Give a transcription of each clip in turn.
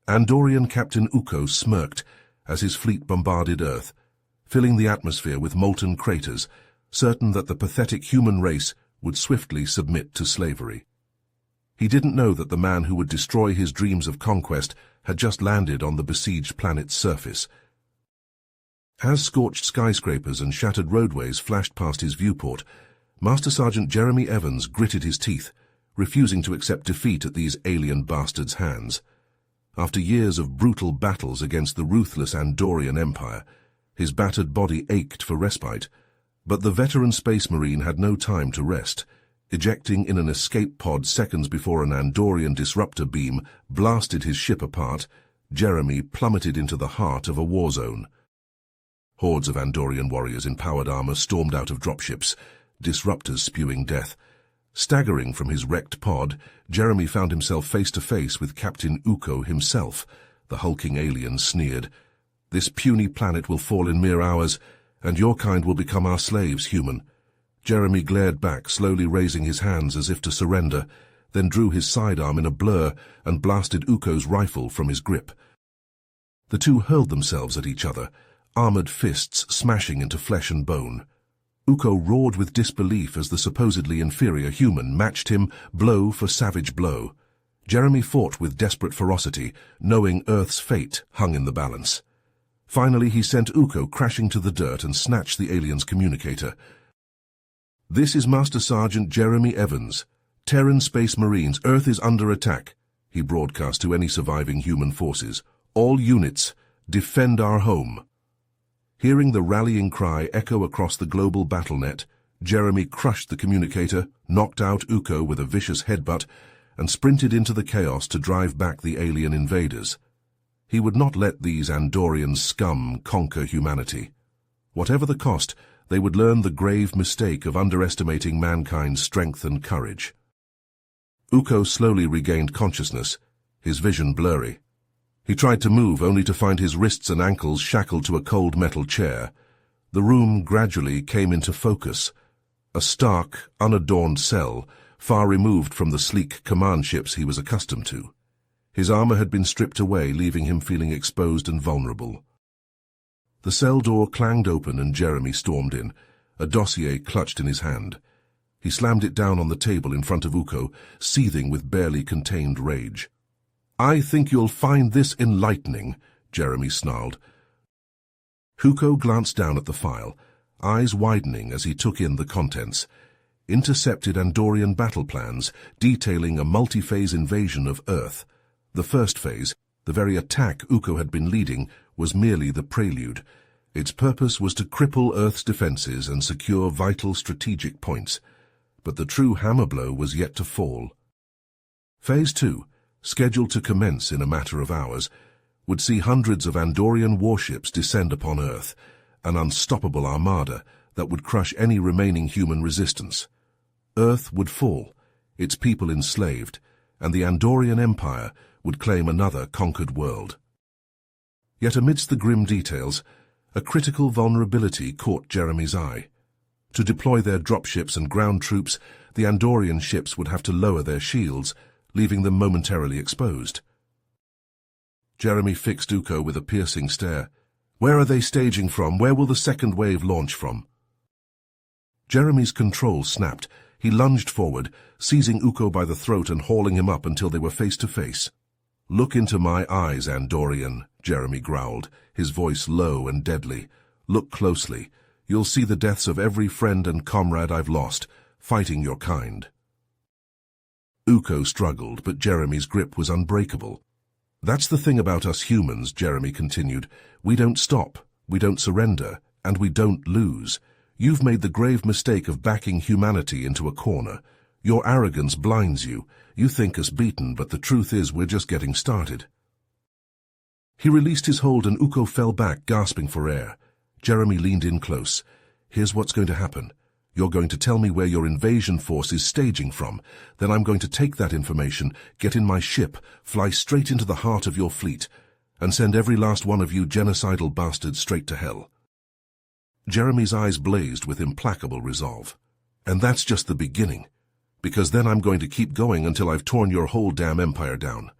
Andorian Captain Uko smirked as his fleet bombarded Earth, filling the atmosphere with molten craters, certain that the pathetic human race would swiftly submit to slavery. He didn't know that the man who would destroy his dreams of conquest had just landed on the besieged planet's surface. As scorched skyscrapers and shattered roadways flashed past his viewport, Master Sergeant Jeremy Evans gritted his teeth, refusing to accept defeat at these alien bastards' hands. After years of brutal battles against the ruthless Andorian Empire, his battered body ached for respite, but the veteran space marine had no time to rest. Ejecting in an escape pod seconds before an Andorian disruptor beam blasted his ship apart, Jeremy plummeted into the heart of a war zone. Hordes of Andorian warriors in powered armor stormed out of dropships, disruptors spewing death. Staggering from his wrecked pod, Jeremy found himself face to face with Captain Uko himself. The hulking alien sneered, "This puny planet will fall in mere hours, and your kind will become our slaves, human." Jeremy glared back, slowly raising his hands as if to surrender, then drew his sidearm in a blur and blasted Uko's rifle from his grip. The two hurled themselves at each other, armored fists smashing into flesh and bone. Uko roared with disbelief as the supposedly inferior human matched him blow for savage blow. Jeremy fought with desperate ferocity, knowing Earth's fate hung in the balance. Finally, he sent Uko crashing to the dirt and snatched the alien's communicator. "This is Master Sergeant Jeremy Evans. Terran Space Marines, Earth is under attack," he broadcast to any surviving human forces. "All units, defend our home." Hearing the rallying cry echo across the global battle net, Jeremy crushed the communicator, knocked out Uko with a vicious headbutt, and sprinted into the chaos to drive back the alien invaders. He would not let these Andorian scum conquer humanity. Whatever the cost, they would learn the grave mistake of underestimating mankind's strength and courage. Uko slowly regained consciousness, his vision blurry. He tried to move, only to find his wrists and ankles shackled to a cold metal chair. The room gradually came into focus. A stark, unadorned cell, far removed from the sleek command ships he was accustomed to. His armor had been stripped away, leaving him feeling exposed and vulnerable. The cell door clanged open and Jeremy stormed in, a dossier clutched in his hand. He slammed it down on the table in front of Uko, seething with barely contained rage. "I think you'll find this enlightening," Jeremy snarled. Uko glanced down at the file, eyes widening as he took in the contents. Intercepted Andorian battle plans detailing a multi-phase invasion of Earth. The first phase, the very attack Uko had been leading, was merely the prelude. Its purpose was to cripple Earth's defenses and secure vital strategic points. But the true hammer blow was yet to fall. Phase 2, scheduled to commence in a matter of hours, would see hundreds of Andorian warships descend upon Earth, an unstoppable armada that would crush any remaining human resistance. Earth would fall, its people enslaved, and the Andorian Empire would claim another conquered world. Yet amidst the grim details, a critical vulnerability caught Jeremy's eye. To deploy their dropships and ground troops, the Andorian ships would have to lower their shields, leaving them momentarily exposed. Jeremy fixed Uko with a piercing stare. "Where are they staging from? Where will the second wave launch from?" Jeremy's control snapped. He lunged forward, seizing Uko by the throat and hauling him up until they were face to face. "Look into my eyes, Andorian," Jeremy growled, his voice low and deadly. "Look closely. You'll see the deaths of every friend and comrade I've lost, fighting your kind." Uko struggled, but Jeremy's grip was unbreakable. "That's the thing about us humans," Jeremy continued. "We don't stop, we don't surrender, and we don't lose. You've made the grave mistake of backing humanity into a corner. Your arrogance blinds you. You think us beaten, but the truth is we're just getting started." He released his hold and Uko fell back, gasping for air. Jeremy leaned in close. "Here's what's going to happen. You're going to tell me where your invasion force is staging from. Then I'm going to take that information, get in my ship, fly straight into the heart of your fleet, and send every last one of you genocidal bastards straight to hell." Jeremy's eyes blazed with implacable resolve. "And that's just the beginning, because then I'm going to keep going until I've torn your whole damn empire down."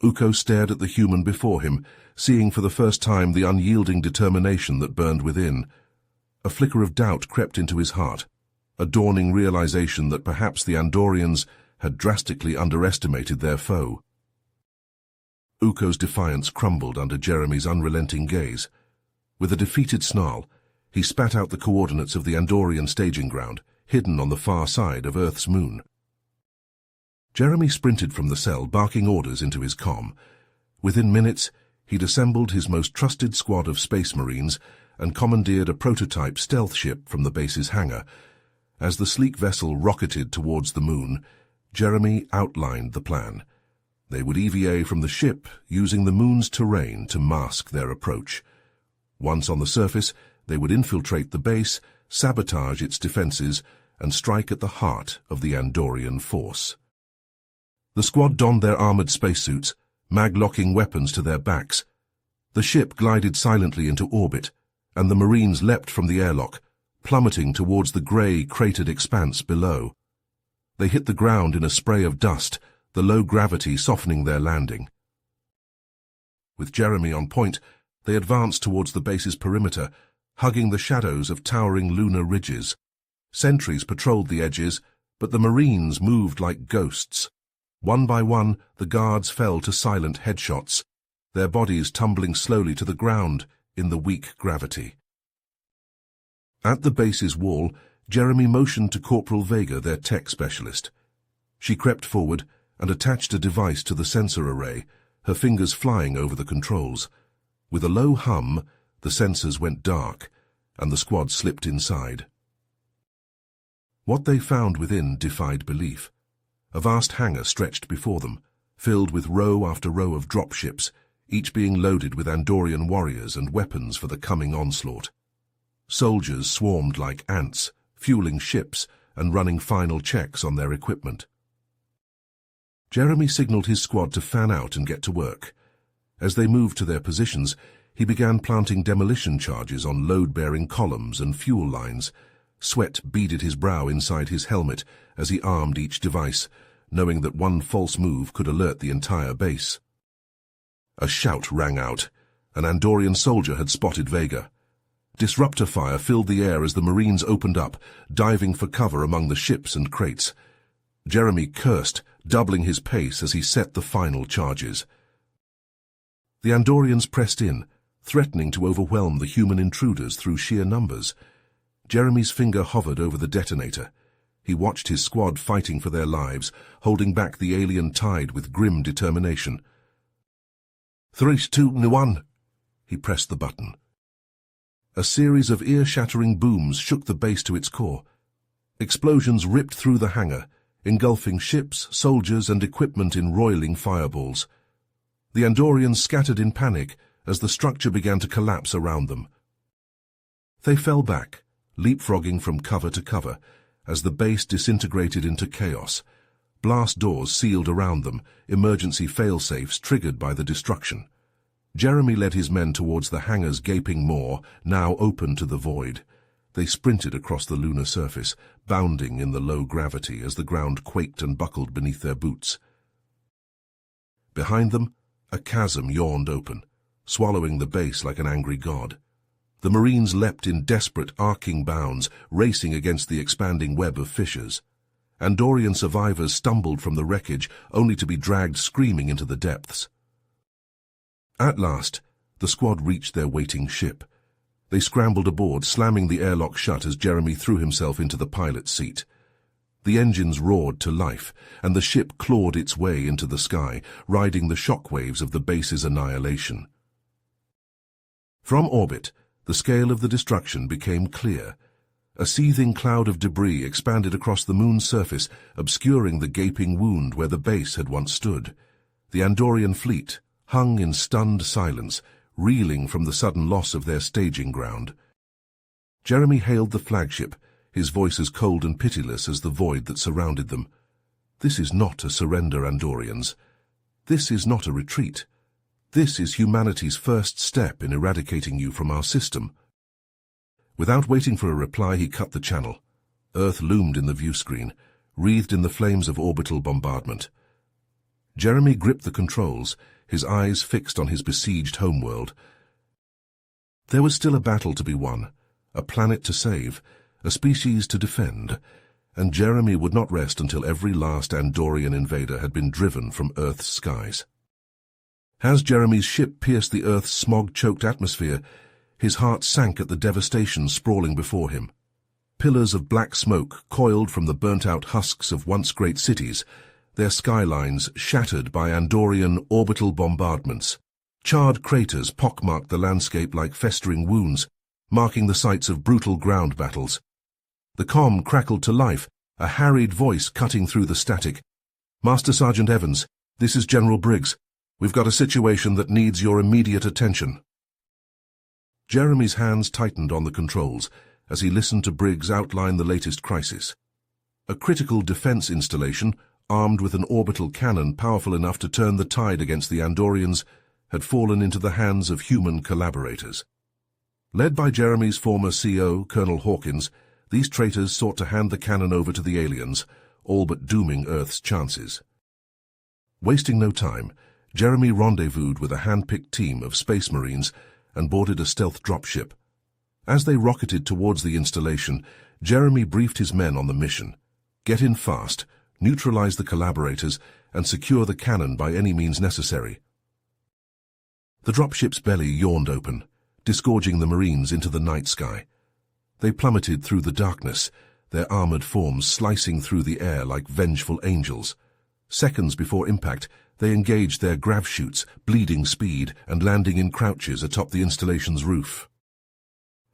Uko stared at the human before him, seeing for the first time the unyielding determination that burned within. A flicker of doubt crept into his heart, a dawning realization that perhaps the Andorians had drastically underestimated their foe. Uko's defiance crumbled under Jeremy's unrelenting gaze. With a defeated snarl, he spat out the coordinates of the Andorian staging ground, hidden on the far side of Earth's moon. Jeremy sprinted from the cell, barking orders into his comm. Within minutes, he'd assembled his most trusted squad of space marines and commandeered a prototype stealth ship from the base's hangar. As the sleek vessel rocketed towards the moon, Jeremy outlined the plan. They would EVA from the ship, using the moon's terrain to mask their approach. Once on the surface, they would infiltrate the base, sabotage its defenses, and strike at the heart of the Andorian force. The squad donned their armored spacesuits, mag-locking weapons to their backs. The ship glided silently into orbit, and the Marines leapt from the airlock, plummeting towards the grey, cratered expanse below. They hit the ground in a spray of dust, the low gravity softening their landing. With Jeremy on point, they advanced towards the base's perimeter, hugging the shadows of towering lunar ridges. Sentries patrolled the edges, but the Marines moved like ghosts. One by one, the guards fell to silent headshots, their bodies tumbling slowly to the ground in the weak gravity. At the base's wall, Jeremy motioned to Corporal Vega, their tech specialist. She crept forward and attached a device to the sensor array, her fingers flying over the controls. With a low hum, the sensors went dark, and the squad slipped inside. What they found within defied belief. A vast hangar stretched before them, filled with row after row of dropships, each being loaded with Andorian warriors and weapons for the coming onslaught. Soldiers swarmed like ants, fueling ships and running final checks on their equipment. Jeremy signaled his squad to fan out and get to work. As they moved to their positions, he began planting demolition charges on load-bearing columns and fuel lines. Sweat beaded his brow inside his helmet as he armed each device, knowing that one false move could alert the entire base. A shout rang out. An Andorian soldier had spotted Vega. Disruptor fire filled the air as the Marines opened up, diving for cover among the ships and crates. Jeremy cursed, doubling his pace as he set the final charges. The Andorians pressed in, threatening to overwhelm the human intruders through sheer numbers. Jeremy's finger hovered over the detonator. He watched his squad fighting for their lives, holding back the alien tide with grim determination. 3, 2, 1. He pressed the button. A series of ear-shattering booms shook the base to its core. Explosions ripped through the hangar, engulfing ships, soldiers, and equipment in roiling fireballs. The Andorians scattered in panic as the structure began to collapse around them. They fell back, leapfrogging from cover to cover, as the base disintegrated into chaos. Blast doors sealed around them, emergency fail-safes triggered by the destruction. Jeremy led his men towards the hangar's gaping maw, now open to the void. They sprinted across the lunar surface, bounding in the low gravity as the ground quaked and buckled beneath their boots. Behind them, a chasm yawned open, swallowing the base like an angry god. The Marines leapt in desperate, arcing bounds, racing against the expanding web of fissures. Andorian survivors stumbled from the wreckage, only to be dragged screaming into the depths. At last, the squad reached their waiting ship. They scrambled aboard, slamming the airlock shut as Jeremy threw himself into the pilot's seat. The engines roared to life, and the ship clawed its way into the sky, riding the shockwaves of the base's annihilation. From orbit, the scale of the destruction became clear. A seething cloud of debris expanded across the moon's surface, obscuring the gaping wound where the base had once stood. The Andorian fleet hung in stunned silence, reeling from the sudden loss of their staging ground. Jeremy hailed the flagship, his voice as cold and pitiless as the void that surrounded them. This is not a surrender, Andorians. This is not a retreat. This is humanity's first step in eradicating you from our system. Without waiting for a reply, he cut the channel. Earth loomed in the view screen, wreathed in the flames of orbital bombardment. Jeremy gripped the controls, his eyes fixed on his besieged homeworld. There was still a battle to be won, a planet to save, a species to defend, and Jeremy would not rest until every last Andorian invader had been driven from Earth's skies. As Jeremy's ship pierced the Earth's smog-choked atmosphere, his heart sank at the devastation sprawling before him. Pillars of black smoke coiled from the burnt-out husks of once great cities, their skylines shattered by Andorian orbital bombardments. Charred craters pockmarked the landscape like festering wounds, marking the sites of brutal ground battles. The comm crackled to life, a harried voice cutting through the static. "Master Sergeant Evans, this is General Briggs. We've got a situation that needs your immediate attention." Jeremy's hands tightened on the controls as he listened to Briggs outline the latest crisis. A critical defense installation, armed with an orbital cannon powerful enough to turn the tide against the Andorians, had fallen into the hands of human collaborators. Led by Jeremy's former CO, Colonel Hawkins, these traitors sought to hand the cannon over to the aliens, all but dooming Earth's chances. Wasting no time, Jeremy rendezvoused with a hand-picked team of Space Marines and boarded a stealth dropship. As they rocketed towards the installation, Jeremy briefed his men on the mission. Get in fast, neutralize the collaborators, and secure the cannon by any means necessary. The dropship's belly yawned open, disgorging the Marines into the night sky. They plummeted through the darkness, their armored forms slicing through the air like vengeful angels. Seconds before impact, they engaged their grav chutes, bleeding speed and landing in crouches atop the installation's roof.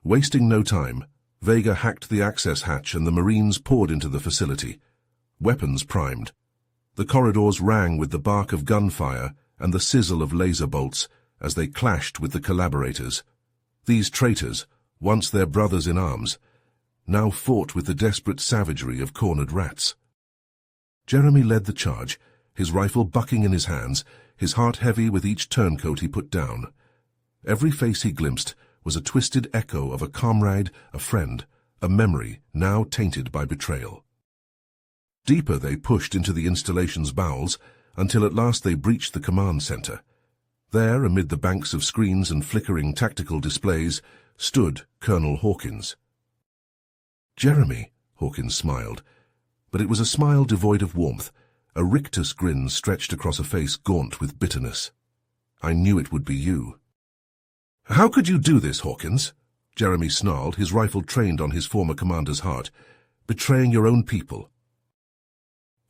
Wasting no time, Vega hacked the access hatch and the Marines poured into the facility. Weapons primed. The corridors rang with the bark of gunfire and the sizzle of laser bolts as they clashed with the collaborators. These traitors, once their brothers in arms, now fought with the desperate savagery of cornered rats. Jeremy led the charge, his rifle bucking in his hands, his heart heavy with each turncoat he put down. Every face he glimpsed was a twisted echo of a comrade, a friend, a memory now tainted by betrayal. Deeper they pushed into the installation's bowels, until at last they breached the command center. There, amid the banks of screens and flickering tactical displays, stood Colonel Hawkins. "Jeremy," Hawkins smiled, but it was a smile devoid of warmth. A rictus grin stretched across a face gaunt with bitterness. "I knew it would be you." "How could you do this, Hawkins?" Jeremy snarled, his rifle trained on his former commander's heart. "Betraying your own people."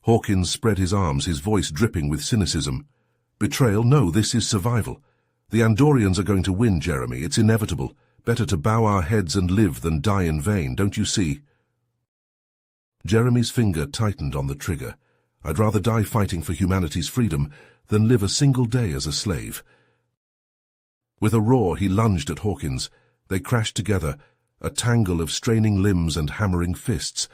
Hawkins spread his arms, his voice dripping with cynicism. "Betrayal? No, this is survival. The Andorians are going to win, Jeremy. It's inevitable. Better to bow our heads and live than die in vain, don't you see?" Jeremy's finger tightened on the trigger. "I'd rather die fighting for humanity's freedom than live a single day as a slave." With a roar, he lunged at Hawkins. They crashed together, a tangle of straining limbs and hammering fists.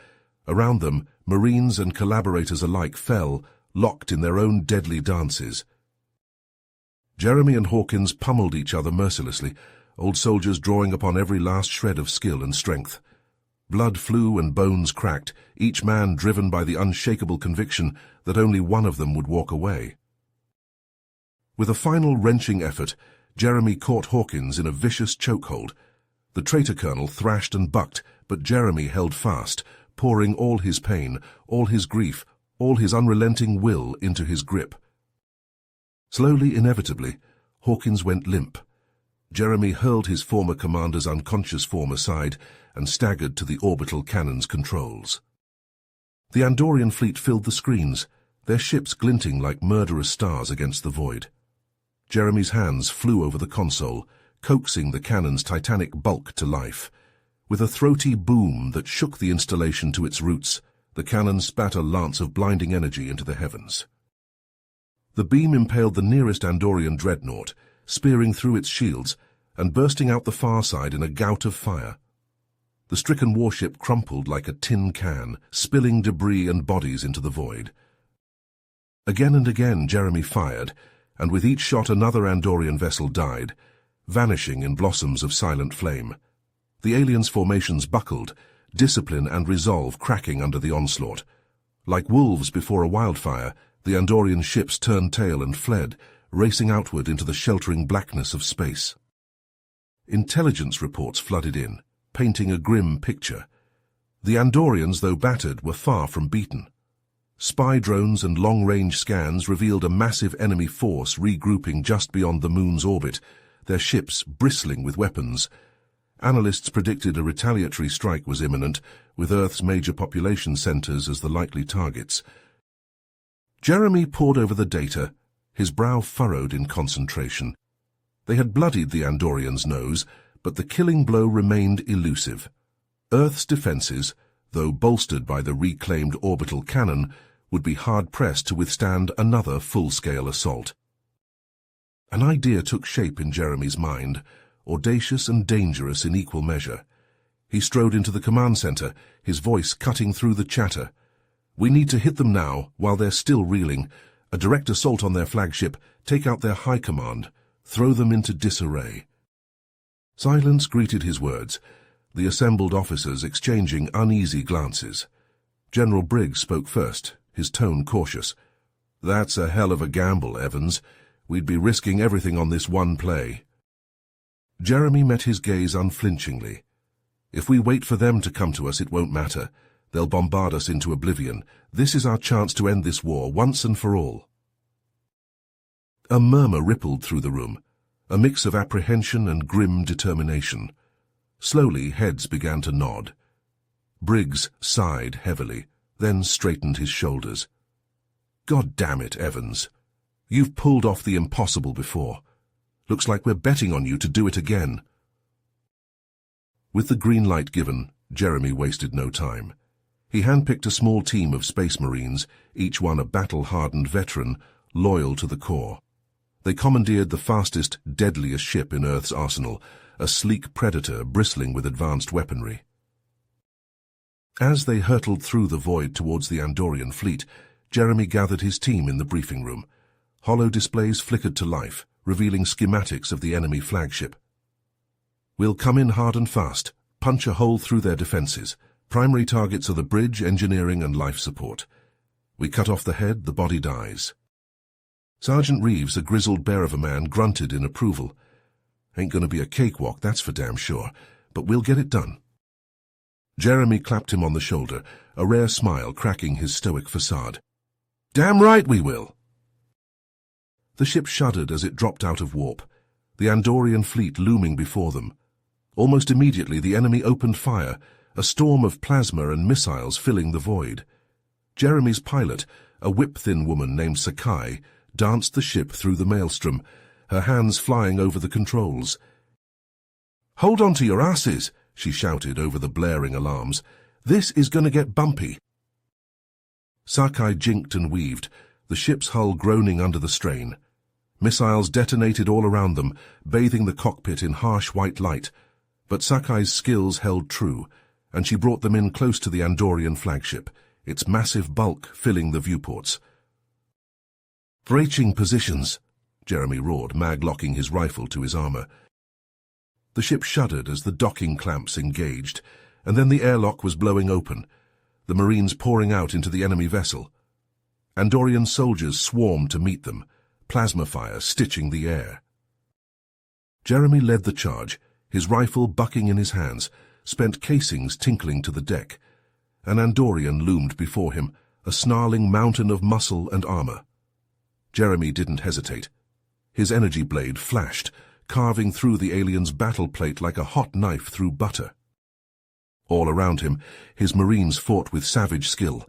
Around them, Marines and collaborators alike fell, locked in their own deadly dances. Jeremy and Hawkins pummeled each other mercilessly, old soldiers drawing upon every last shred of skill and strength. Blood flew and bones cracked, each man driven by the unshakable conviction that only one of them would walk away. With a final wrenching effort, Jeremy caught Hawkins in a vicious chokehold. The traitor colonel thrashed and bucked, but Jeremy held fast, pouring all his pain, all his grief, all his unrelenting will into his grip. Slowly, inevitably, Hawkins went limp. Jeremy hurled his former commander's unconscious form aside and staggered to the orbital cannon's controls. The Andorian fleet filled the screens, their ships glinting like murderous stars against the void. Jeremy's hands flew over the console, coaxing the cannon's titanic bulk to life. With a throaty boom that shook the installation to its roots, the cannon spat a lance of blinding energy into the heavens. The beam impaled the nearest Andorian dreadnought, spearing through its shields and bursting out the far side in a gout of fire. The stricken warship crumpled like a tin can, spilling debris and bodies into the void. Again and again Jeremy fired, and with each shot another Andorian vessel died, vanishing in blossoms of silent flame. The aliens' formations buckled, discipline and resolve cracking under the onslaught. Like wolves before a wildfire, The Andorian ships turned tail and fled, racing outward into the sheltering blackness of space. Intelligence reports flooded in, painting a grim picture. The Andorians, though battered, were far from beaten. Spy drones and long-range scans revealed a massive enemy force regrouping just beyond the moon's orbit, their ships bristling with weapons. Analysts predicted a retaliatory strike was imminent, with Earth's major population centers as the likely targets. Jeremy pored over the data, his brow furrowed in concentration. They had bloodied the Andorians' nose, but the killing blow remained elusive. Earth's defenses, though bolstered by the reclaimed orbital cannon, would be hard-pressed to withstand another full-scale assault. An idea took shape in Jeremy's mind, audacious and dangerous in equal measure. He strode into the command center, his voice cutting through the chatter. "We need to hit them now, while they're still reeling. A direct assault on their flagship, take out their high command, throw them into disarray." Silence greeted his words, the assembled officers exchanging uneasy glances. General Briggs spoke first, his tone cautious. "That's a hell of a gamble, Evans. We'd be risking everything on this one play." Jeremy met his gaze unflinchingly. "If we wait for them to come to us, it won't matter. They'll bombard us into oblivion. This is our chance to end this war once and for all." A murmur rippled through the room, a mix of apprehension and grim determination. Slowly, heads began to nod. Briggs sighed heavily, then straightened his shoulders. "God damn it, Evans. You've pulled off the impossible before. Looks like we're betting on you to do it again." With the green light given, Jeremy wasted no time. He handpicked a small team of Space Marines, each one a battle-hardened veteran, loyal to the core. They commandeered the fastest, deadliest ship in Earth's arsenal, a sleek predator bristling with advanced weaponry. As they hurtled through the void towards the Andorian fleet, Jeremy gathered his team in the briefing room. Hollow displays flickered to life, revealing schematics of the enemy flagship. "We'll come in hard and fast, punch a hole through their defenses. Primary targets are the bridge, engineering, and life support. We cut off the head, the body dies." Sergeant Reeves, a grizzled bear of a man, grunted in approval. "Ain't gonna be a cakewalk, that's for damn sure, but we'll get it done." Jeremy clapped him on the shoulder, a rare smile cracking his stoic facade. "Damn right we will!" The ship shuddered as it dropped out of warp, the Andorian fleet looming before them. Almost immediately the enemy opened fire, a storm of plasma and missiles filling the void. Jeremy's pilot, a whip-thin woman named Sakai, danced the ship through the maelstrom, her hands flying over the controls. "Hold on to your asses," she shouted over the blaring alarms. "This is going to get bumpy." Sakai jinked and weaved, the ship's hull groaning under the strain. Missiles detonated all around them, bathing the cockpit in harsh white light. But Sakai's skills held true, and she brought them in close to the Andorian flagship, its massive bulk filling the viewports. "Breaching positions," Jeremy roared, mag-locking his rifle to his armor. The ship shuddered as the docking clamps engaged, and then the airlock was blowing open, the Marines pouring out into the enemy vessel. Andorian soldiers swarmed to meet them, plasma fire stitching the air. Jeremy led the charge, his rifle bucking in his hands, spent casings tinkling to the deck. An Andorian loomed before him, a snarling mountain of muscle and armor. Jeremy didn't hesitate. His energy blade flashed, carving through the alien's battle plate like a hot knife through butter. All around him, his Marines fought with savage skill,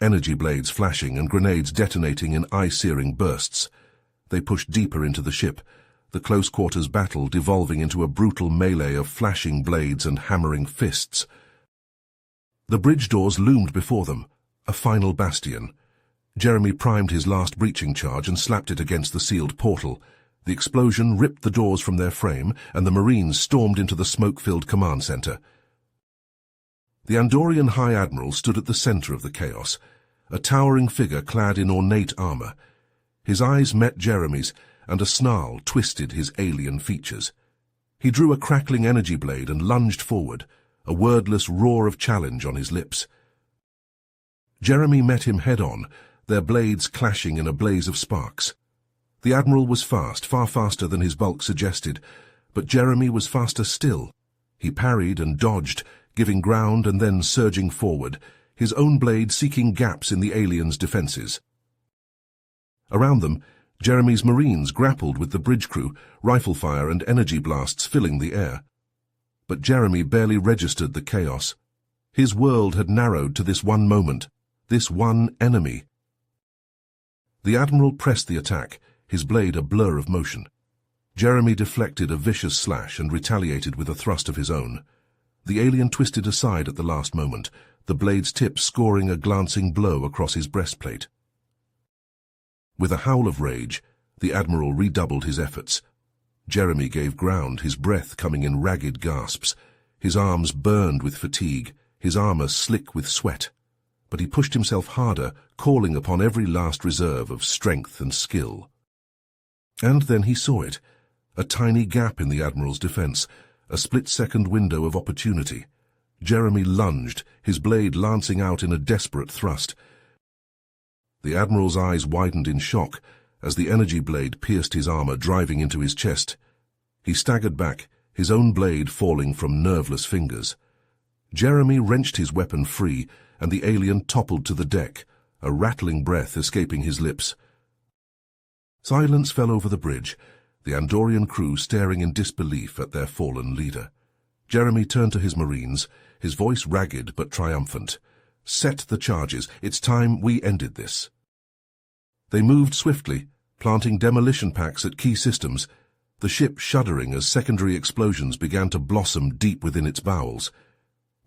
energy blades flashing and grenades detonating in eye-searing bursts. They pushed deeper into the ship, the close-quarters battle devolving into a brutal melee of flashing blades and hammering fists. The bridge doors loomed before them, a final bastion. Jeremy primed his last breaching charge and slapped it against the sealed portal. The explosion ripped the doors from their frame, and the Marines stormed into the smoke-filled command center. The Andorian High Admiral stood at the center of the chaos, a towering figure clad in ornate armor. His eyes met Jeremy's, and a snarl twisted his alien features. He drew a crackling energy blade and lunged forward, a wordless roar of challenge on his lips. Jeremy met him head-on, their blades clashing in a blaze of sparks. The Admiral was fast, far faster than his bulk suggested, but Jeremy was faster still. He parried and dodged, giving ground and then surging forward, his own blade seeking gaps in the aliens' defenses. Around them, Jeremy's Marines grappled with the bridge crew, rifle fire and energy blasts filling the air. But Jeremy barely registered the chaos. His world had narrowed to this one moment, this one enemy. The Admiral pressed the attack, his blade a blur of motion. Jeremy deflected a vicious slash and retaliated with a thrust of his own. The alien twisted aside at the last moment, the blade's tip scoring a glancing blow across his breastplate. With a howl of rage, the Admiral redoubled his efforts. Jeremy gave ground, his breath coming in ragged gasps. His arms burned with fatigue, his armor slick with sweat. But he pushed himself harder, calling upon every last reserve of strength and skill. And then he saw it, a tiny gap in the Admiral's defense, a split-second window of opportunity. Jeremy lunged, his blade lancing out in a desperate thrust. The Admiral's eyes widened in shock as the energy blade pierced his armor, driving into his chest. He staggered back, his own blade falling from nerveless fingers. Jeremy wrenched his weapon free, and the alien toppled to the deck, a rattling breath escaping his lips. Silence fell over the bridge, the Andorian crew staring in disbelief at their fallen leader. Jeremy turned to his Marines, his voice ragged but triumphant. "Set the charges. It's time we ended this." They moved swiftly, planting demolition packs at key systems, the ship shuddering as secondary explosions began to blossom deep within its bowels.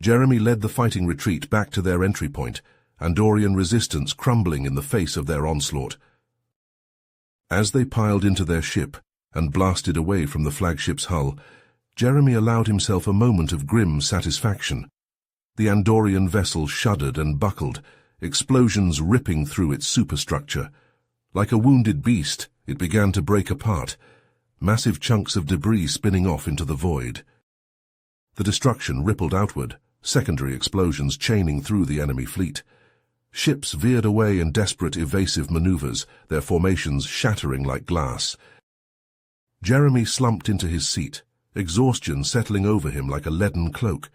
Jeremy led the fighting retreat back to their entry point, Andorian resistance crumbling in the face of their onslaught. As they piled into their ship and blasted away from the flagship's hull, Jeremy allowed himself a moment of grim satisfaction. The Andorian vessel shuddered and buckled, explosions ripping through its superstructure. Like a wounded beast, it began to break apart, massive chunks of debris spinning off into the void. The destruction rippled outward, secondary explosions chaining through the enemy fleet. Ships veered away in desperate evasive maneuvers, their formations shattering like glass. Jeremy slumped into his seat, exhaustion settling over him like a leaden cloak.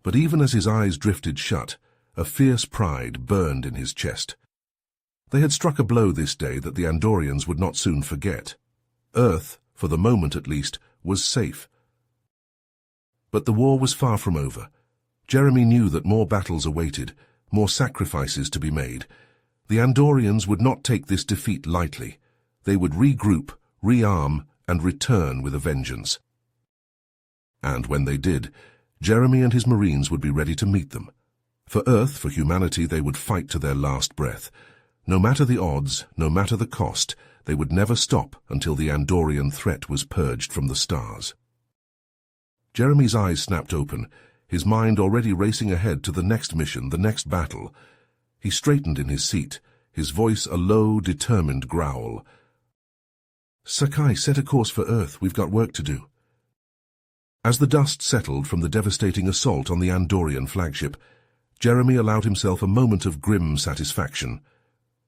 But even as his eyes drifted shut, a fierce pride burned in his chest. They had struck a blow this day that the Andorians would not soon forget. Earth, for the moment at least, was safe. But the war was far from over. Jeremy knew that more battles awaited, more sacrifices to be made. The Andorians would not take this defeat lightly. They would regroup, rearm, and return with a vengeance. And when they did, Jeremy and his Marines would be ready to meet them. For Earth, for humanity, they would fight to their last breath. No matter the odds, no matter the cost, they would never stop until the Andorian threat was purged from the stars. Jeremy's eyes snapped open, his mind already racing ahead to the next mission, the next battle. He straightened in his seat, his voice a low, determined growl. "Sakai, set a course for Earth. We've got work to do." As the dust settled from the devastating assault on the Andorian flagship, Jeremy allowed himself a moment of grim satisfaction.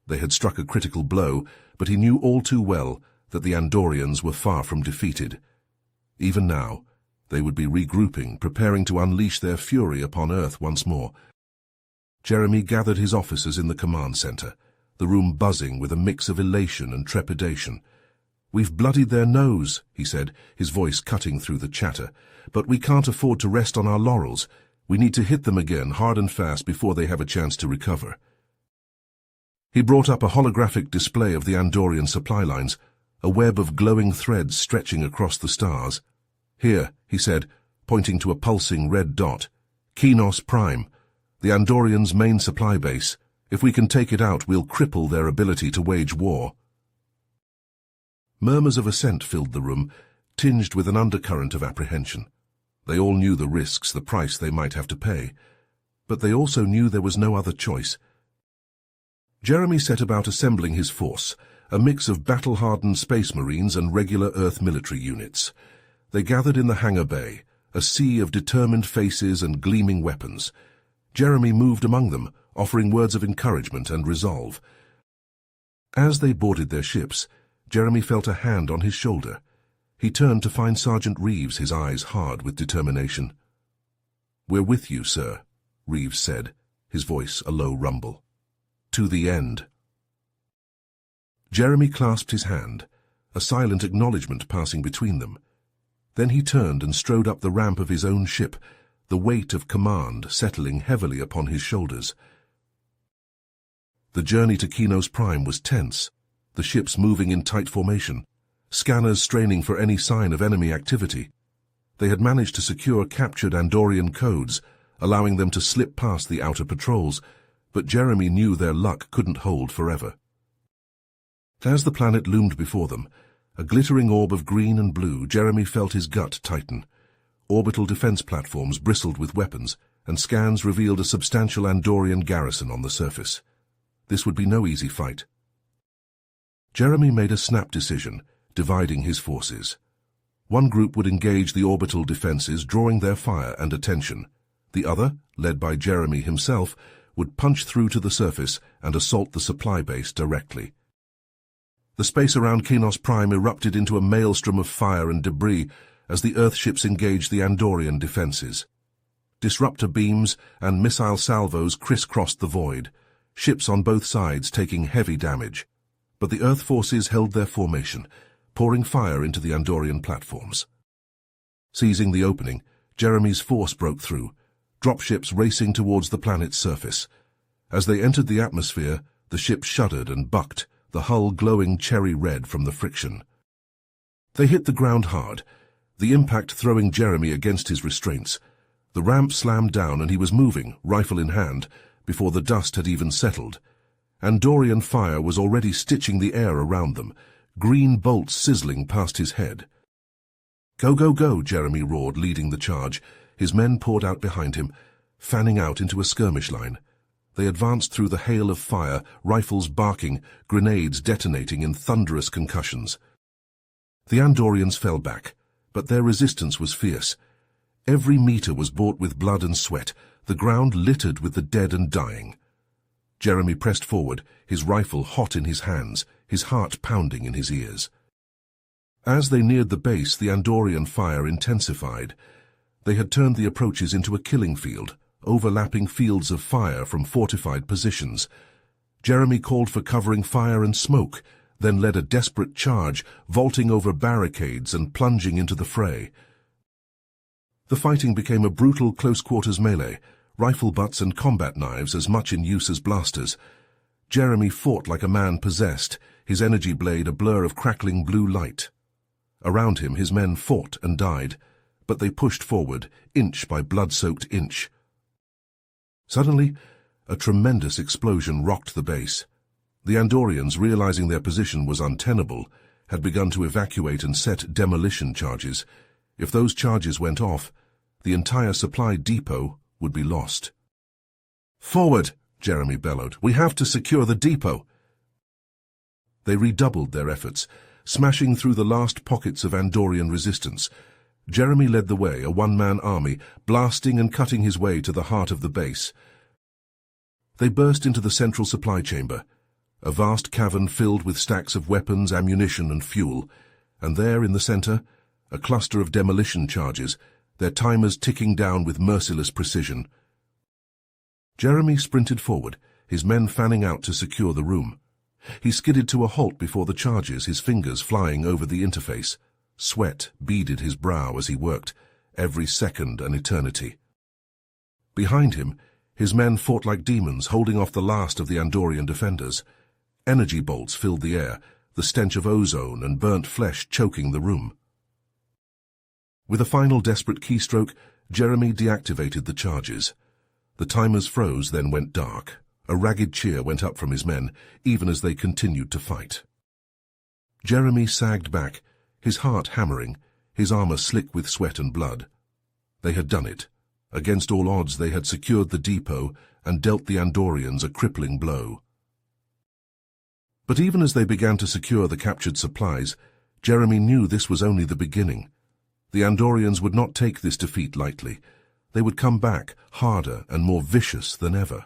They had struck a critical blow, but he knew all too well that the Andorians were far from defeated. Even now, they would be regrouping, preparing to unleash their fury upon Earth once more. Jeremy gathered his officers in the command center, the room buzzing with a mix of elation and trepidation. "We've bloodied their nose," he said, his voice cutting through the chatter. "But we can't afford to rest on our laurels. We need to hit them again, hard and fast, before they have a chance to recover." He brought up a holographic display of the Andorian supply lines, a web of glowing threads stretching across the stars. "Here," he said, pointing to a pulsing red dot. "Kinos Prime, the Andorians' main supply base. If we can take it out, we'll cripple their ability to wage war." Murmurs of assent filled the room, tinged with an undercurrent of apprehension. They all knew the risks, the price they might have to pay. But they also knew there was no other choice. Jeremy set about assembling his force, a mix of battle-hardened space marines and regular Earth military units. They gathered in the hangar bay, a sea of determined faces and gleaming weapons. Jeremy moved among them, offering words of encouragement and resolve. As they boarded their ships, Jeremy felt a hand on his shoulder. He turned to find Sergeant Reeves, his eyes hard with determination. "We're with you, sir," Reeves said, his voice a low rumble. "To the end." Jeremy clasped his hand, a silent acknowledgement passing between them. Then he turned and strode up the ramp of his own ship, the weight of command settling heavily upon his shoulders. The journey to Kinos Prime was tense, the ships moving in tight formation, scanners straining for any sign of enemy activity. They had managed to secure captured Andorian codes, allowing them to slip past the outer patrols, but Jeremy knew their luck couldn't hold forever. As the planet loomed before them, a glittering orb of green and blue, Jeremy felt his gut tighten. Orbital defense platforms bristled with weapons, and scans revealed a substantial Andorian garrison on the surface. This would be no easy fight. Jeremy made a snap decision, dividing his forces. One group would engage the orbital defenses, drawing their fire and attention. The other, led by Jeremy himself, would punch through to the surface and assault the supply base directly. The space around Kinos Prime erupted into a maelstrom of fire and debris as the Earthships engaged the Andorian defenses. Disruptor beams and missile salvos crisscrossed the void, ships on both sides taking heavy damage. But the Earth forces held their formation, pouring fire into the Andorian platforms. Seizing the opening, Jeremy's force broke through, dropships racing towards the planet's surface. As they entered the atmosphere, the ship shuddered and bucked, the hull glowing cherry red from the friction. They hit the ground hard, the impact throwing Jeremy against his restraints. The ramp slammed down and he was moving, rifle in hand, before the dust had even settled. Andorian fire was already stitching the air around them, green bolts sizzling past his head. "Go, go, go," Jeremy roared, leading the charge. His men poured out behind him, fanning out into a skirmish line. They advanced through the hail of fire, rifles barking, grenades detonating in thunderous concussions. The Andorians fell back, but their resistance was fierce. Every meter was bought with blood and sweat, the ground littered with the dead and dying. Jeremy pressed forward, his rifle hot in his hands, his heart pounding in his ears. As they neared the base, the Andorian fire intensified. They had turned the approaches into a killing field, overlapping fields of fire from fortified positions. Jeremy called for covering fire and smoke, then led a desperate charge, vaulting over barricades and plunging into the fray. The fighting became a brutal close-quarters melee, rifle butts and combat knives as much in use as blasters. Jeremy fought like a man possessed, his energy blade a blur of crackling blue light. Around him his men fought and died, but they pushed forward, inch by blood-soaked inch. Suddenly, a tremendous explosion rocked the base. The Andorians, realizing their position was untenable, had begun to evacuate and set demolition charges. If those charges went off, the entire supply depot would be lost. "Forward!" Jeremy bellowed. "We have to secure the depot." They redoubled their efforts, smashing through the last pockets of Andorian resistance. Jeremy led the way, a one-man army, blasting and cutting his way to the heart of the base. They burst into the central supply chamber, a vast cavern filled with stacks of weapons, ammunition, and fuel, and there in the center, a cluster of demolition charges, their timers ticking down with merciless precision. Jeremy sprinted forward, his men fanning out to secure the room. He skidded to a halt before the charges, his fingers flying over the interface. Sweat beaded his brow as he worked, every second an eternity. Behind him, his men fought like demons, holding off the last of the Andorian defenders. Energy bolts filled the air, the stench of ozone and burnt flesh choking the room. With a final desperate keystroke, Jeremy deactivated the charges. The timers froze, then went dark. A ragged cheer went up from his men, even as they continued to fight. Jeremy sagged back, his heart hammering, his armor slick with sweat and blood. They had done it. Against all odds, they had secured the depot and dealt the Andorians a crippling blow. But even as they began to secure the captured supplies, Jeremy knew this was only the beginning. The Andorians would not take this defeat lightly. They would come back, harder and more vicious than ever.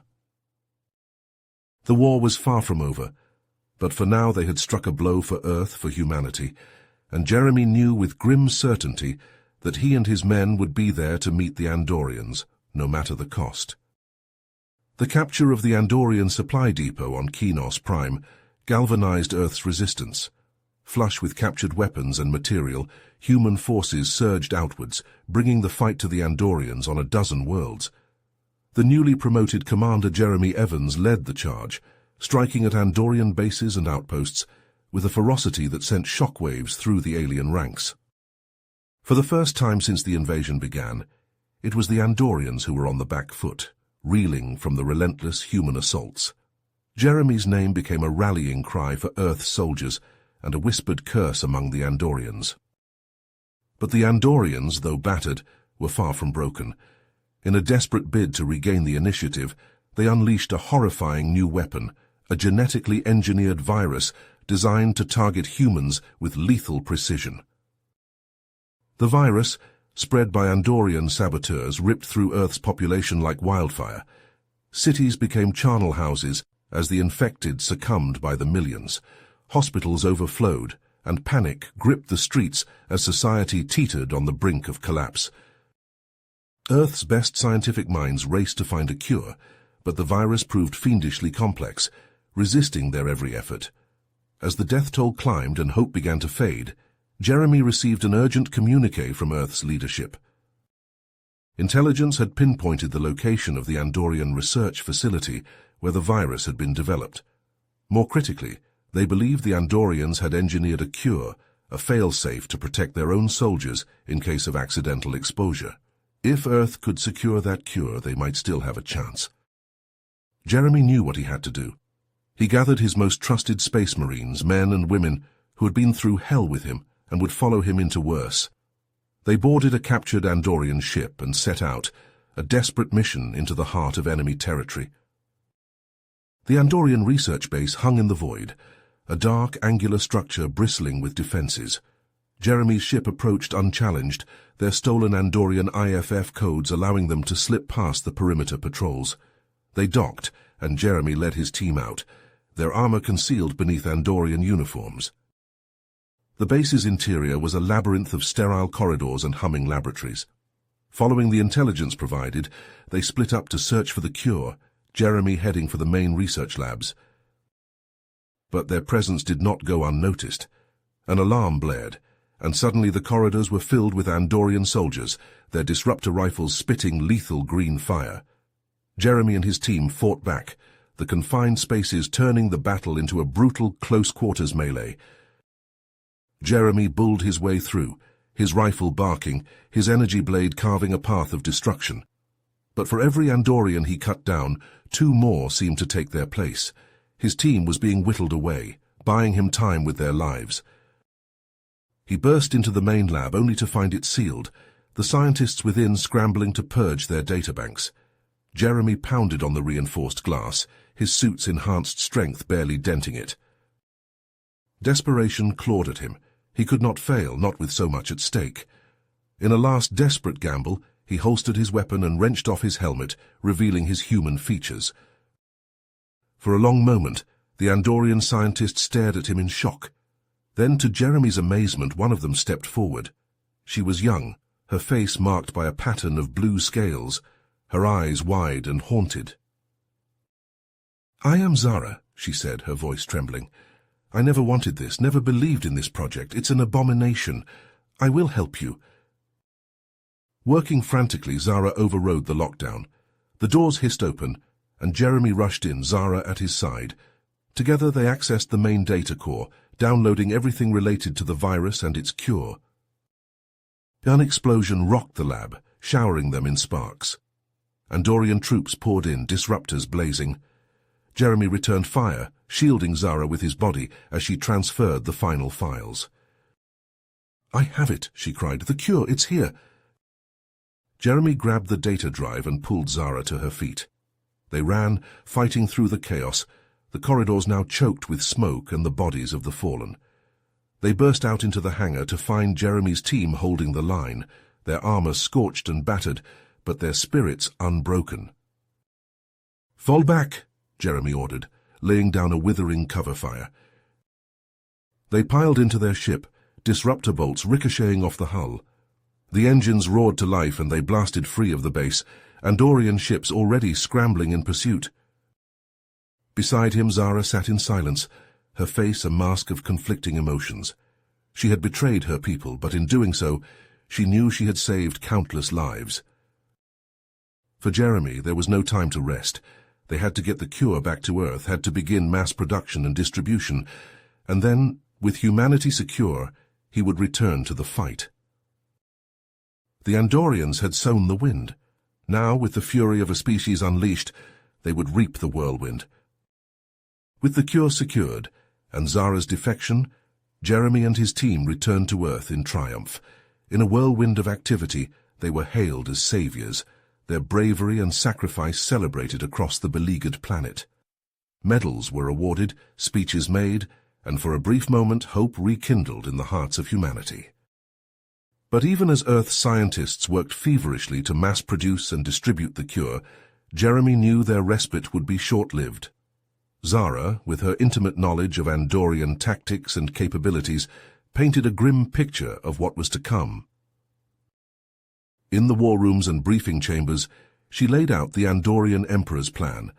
The war was far from over. But for now they had struck a blow for Earth, for humanity, and Jeremy knew with grim certainty that he and his men would be there to meet the Andorians, no matter the cost. The capture of the Andorian supply depot on Kinos Prime galvanized Earth's resistance. Flush with captured weapons and material, human forces surged outwards, bringing the fight to the Andorians on a dozen worlds. The newly promoted Commander Jeremy Evans led the charge, striking at Andorian bases and outposts with a ferocity that sent shockwaves through the alien ranks. For the first time since the invasion began, it was the Andorians who were on the back foot, reeling from the relentless human assaults. Jeremy's name became a rallying cry for Earth's soldiers and a whispered curse among the Andorians. But the Andorians, though battered, were far from broken. In a desperate bid to regain the initiative, they unleashed a horrifying new weapon, a genetically engineered virus designed to target humans with lethal precision. The virus, spread by Andorian saboteurs, ripped through Earth's population like wildfire. Cities became charnel houses as the infected succumbed by the millions. Hospitals overflowed, and panic gripped the streets as society teetered on the brink of collapse. Earth's best scientific minds raced to find a cure, but the virus proved fiendishly complex, resisting their every effort. As the death toll climbed and hope began to fade, Jeremy received an urgent communique from Earth's leadership. Intelligence had pinpointed the location of the Andorian research facility where the virus had been developed. More critically, they believed the Andorians had engineered a cure, a fail-safe to protect their own soldiers in case of accidental exposure. If Earth could secure that cure, they might still have a chance. Jeremy knew what he had to do. He gathered his most trusted space marines, men and women, who had been through hell with him and would follow him into worse. They boarded a captured Andorian ship and set out, a desperate mission into the heart of enemy territory. The Andorian research base hung in the void, a dark, angular structure bristling with defenses. Jeremy's ship approached unchallenged, their stolen Andorian IFF codes allowing them to slip past the perimeter patrols. They docked, and Jeremy led his team out, their armor concealed beneath Andorian uniforms. The base's interior was a labyrinth of sterile corridors and humming laboratories. Following the intelligence provided, they split up to search for the cure, Jeremy heading for the main research labs. But their presence did not go unnoticed. An alarm blared, and suddenly the corridors were filled with Andorian soldiers, their disruptor rifles spitting lethal green fire. Jeremy and his team fought back, the confined spaces turning the battle into a brutal close-quarters melee. Jeremy bulled his way through, his rifle barking, his energy blade carving a path of destruction. But for every Andorian he cut down, 2 more seemed to take their place. His team was being whittled away, buying him time with their lives. He burst into the main lab only to find it sealed, the scientists within scrambling to purge their databanks. Jeremy pounded on the reinforced glass, his suit's enhanced strength barely denting it. Desperation clawed at him. He could not fail, not with so much at stake. In a last desperate gamble, he holstered his weapon and wrenched off his helmet, revealing his human features. For a long moment, the Andorian scientist stared at him in shock. Then, to Jeremy's amazement, one of them stepped forward. She was young, her face marked by a pattern of blue scales, her eyes wide and haunted. "I am Zara," she said, her voice trembling. "I never wanted this, never believed in this project. It's an abomination. I will help you." Working frantically, Zara overrode the lockdown. The doors hissed open, and Jeremy rushed in, Zara at his side. Together they accessed the main data core, downloading everything related to the virus and its cure. An explosion rocked the lab, showering them in sparks. Andorian troops poured in, disruptors blazing. Jeremy returned fire, shielding Zara with his body as she transferred the final files. "I have it," she cried. "The cure, it's here." Jeremy grabbed the data drive and pulled Zara to her feet. They ran, fighting through the chaos, the corridors now choked with smoke and the bodies of the fallen. They burst out into the hangar to find Jeremy's team holding the line, their armor scorched and battered, but their spirits unbroken. "Fall back," Jeremy ordered, laying down a withering cover fire. They piled into their ship, disruptor bolts ricocheting off the hull. The engines roared to life and they blasted free of the base, Andorian ships already scrambling in pursuit. Beside him, Zara sat in silence, her face a mask of conflicting emotions. She had betrayed her people, but in doing so, she knew she had saved countless lives. For Jeremy, there was no time to rest. They had to get the cure back to Earth, had to begin mass production and distribution, and then, with humanity secure, he would return to the fight. The Andorians had sown the wind. Now, with the fury of a species unleashed, they would reap the whirlwind. With the cure secured, and Zara's defection, Jeremy and his team returned to Earth in triumph. In a whirlwind of activity, they were hailed as saviors, their bravery and sacrifice celebrated across the beleaguered planet. Medals were awarded, speeches made, and for a brief moment hope rekindled in the hearts of humanity. But even as Earth scientists worked feverishly to mass-produce and distribute the cure, Jeremy knew their respite would be short-lived. Zara, with her intimate knowledge of Andorian tactics and capabilities, painted a grim picture of what was to come. In the war rooms and briefing chambers, she laid out the Andorian Emperor's plan,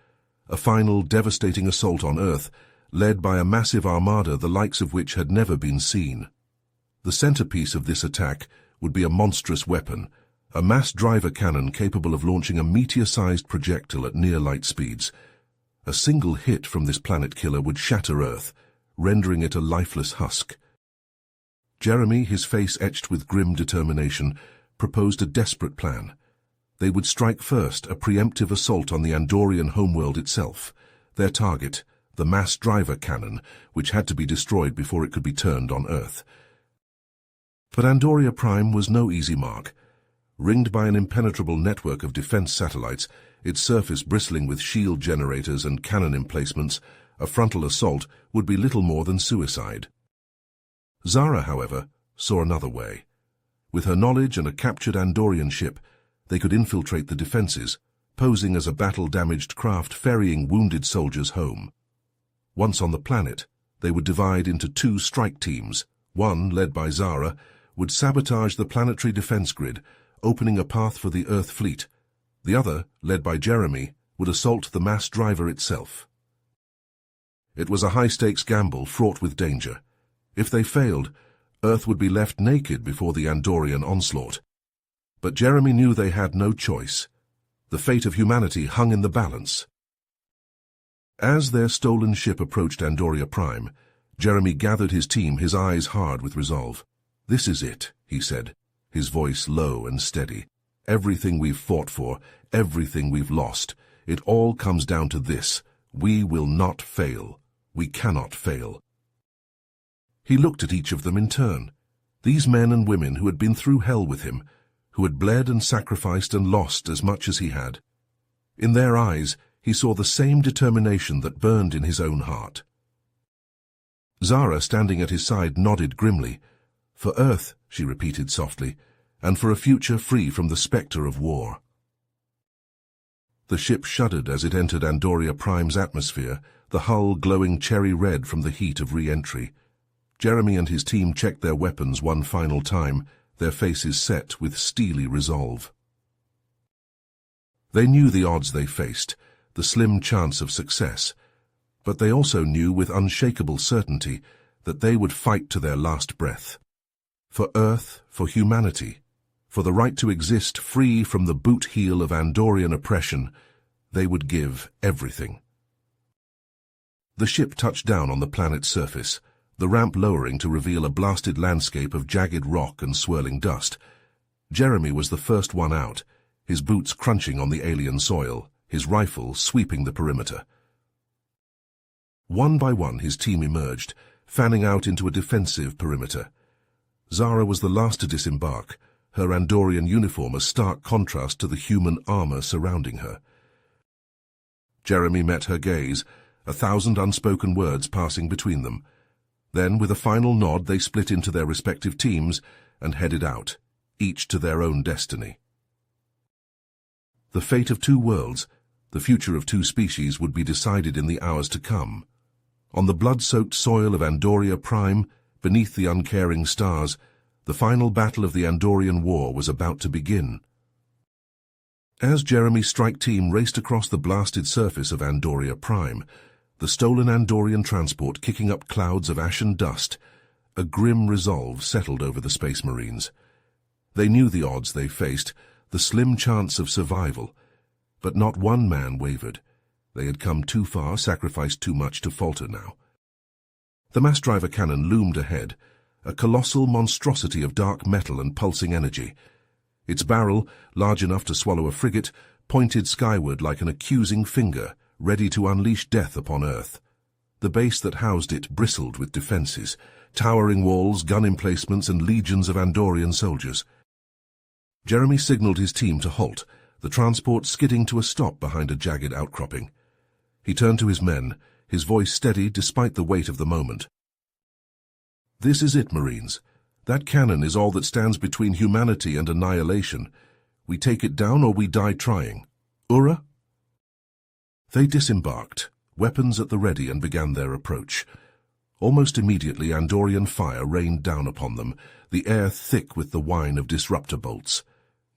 a final devastating assault on Earth, led by a massive armada the likes of which had never been seen. The centerpiece of this attack would be a monstrous weapon, a mass driver cannon capable of launching a meteor-sized projectile at near light speeds. A single hit from this planet killer would shatter Earth, rendering it a lifeless husk. Jeremy, his face etched with grim determination, proposed a desperate plan. They would strike first, a preemptive assault on the Andorian homeworld itself. Their target, the mass driver cannon, which had to be destroyed before it could be turned on Earth. But Andoria Prime was no easy mark. Ringed by an impenetrable network of defense satellites, its surface bristling with shield generators and cannon emplacements, a frontal assault would be little more than suicide. Zara, however, saw another way. With her knowledge and a captured Andorian ship, they could infiltrate the defenses, posing as a battle-damaged craft ferrying wounded soldiers home. Once on the planet, they would divide into two strike teams. One, led by Zara, would sabotage the planetary defense grid, opening a path for the Earth fleet. The other, led by Jeremy, would assault the mass driver itself. It was a high-stakes gamble fraught with danger. If they failed, Earth would be left naked before the Andorian onslaught. But Jeremy knew they had no choice. The fate of humanity hung in the balance. As their stolen ship approached Andoria Prime, Jeremy gathered his team, his eyes hard with resolve. "This is it," he said, his voice low and steady. "Everything we've fought for, everything we've lost, it all comes down to this. We will not fail. We cannot fail." He looked at each of them in turn. These men and women who had been through hell with him, who had bled and sacrificed and lost as much as he had. In their eyes, he saw the same determination that burned in his own heart. Zara, standing at his side, nodded grimly. "For Earth," she repeated softly, "and for a future free from the spectre of war." The ship shuddered as it entered Andoria Prime's atmosphere, the hull glowing cherry red from the heat of re-entry. Jeremy and his team checked their weapons one final time, their faces set with steely resolve. They knew the odds they faced, the slim chance of success, but they also knew with unshakable certainty that they would fight to their last breath. For Earth, for humanity, for the right to exist free from the boot heel of Andorian oppression, they would give everything. The ship touched down on the planet's surface, the ramp lowering to reveal a blasted landscape of jagged rock and swirling dust. Jeremy was the first one out, his boots crunching on the alien soil, his rifle sweeping the perimeter. One by one his team emerged, fanning out into a defensive perimeter. Zara was the last to disembark, her Andorian uniform a stark contrast to the human armor surrounding her. Jeremy met her gaze, 1,000 unspoken words passing between them. Then, with a final nod, they split into their respective teams and headed out, each to their own destiny. The fate of two worlds, the future of two species, would be decided in the hours to come. On the blood-soaked soil of Andoria Prime, Beneath the uncaring stars, the final battle of the Andorian War was about to begin. As Jeremy's strike team raced across the blasted surface of Andoria Prime, the stolen Andorian transport kicking up clouds of ashen dust, a grim resolve settled over the Space Marines. They knew the odds they faced, the slim chance of survival, but not one man wavered. They had come too far, sacrificed too much to falter now. The mass driver cannon loomed ahead, a colossal monstrosity of dark metal and pulsing energy. Its barrel, large enough to swallow a frigate, pointed skyward like an accusing finger, ready to unleash death upon Earth. The base that housed it bristled with defenses, towering walls, gun emplacements, and legions of Andorian soldiers. Jeremy signaled his team to halt, the transport skidding to a stop behind a jagged outcropping. He turned to his men, his voice steady despite the weight of the moment. "This is it, Marines. That cannon is all that stands between humanity and annihilation. We take it down or we die trying. Ura?" They disembarked, weapons at the ready, and began their approach. Almost immediately, Andorian fire rained down upon them, the air thick with the whine of disruptor bolts.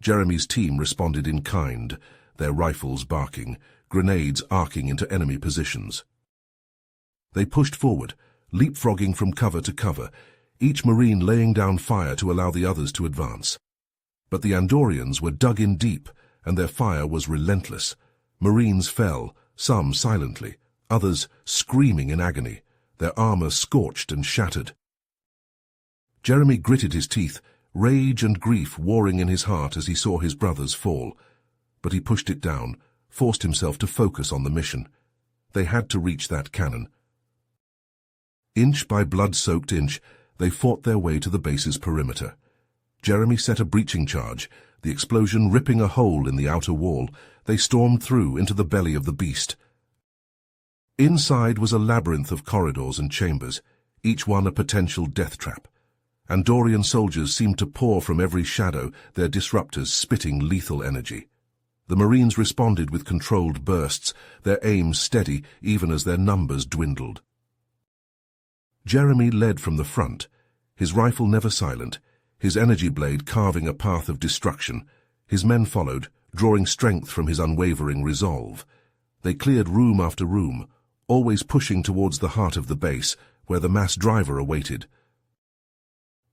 Jeremy's team responded in kind, their rifles barking, grenades arcing into enemy positions. They pushed forward, leapfrogging from cover to cover, each Marine laying down fire to allow the others to advance. But the Andorians were dug in deep, and their fire was relentless. Marines fell, some silently, others screaming in agony, their armor scorched and shattered. Jeremy gritted his teeth, rage and grief warring in his heart as he saw his brothers fall. But he pushed it down, forced himself to focus on the mission. They had to reach that cannon. Inch by blood-soaked inch, they fought their way to the base's perimeter. Jeremy set a breaching charge, the explosion ripping a hole in the outer wall. They stormed through into the belly of the beast. Inside was a labyrinth of corridors and chambers, each one a potential death trap. Andorian soldiers seemed to pour from every shadow, their disruptors spitting lethal energy. The Marines responded with controlled bursts, their aim steady even as their numbers dwindled. Jeremy led from the front, his rifle never silent, his energy blade carving a path of destruction. His men followed, drawing strength from his unwavering resolve. They cleared room after room, always pushing towards the heart of the base, where the mass driver awaited.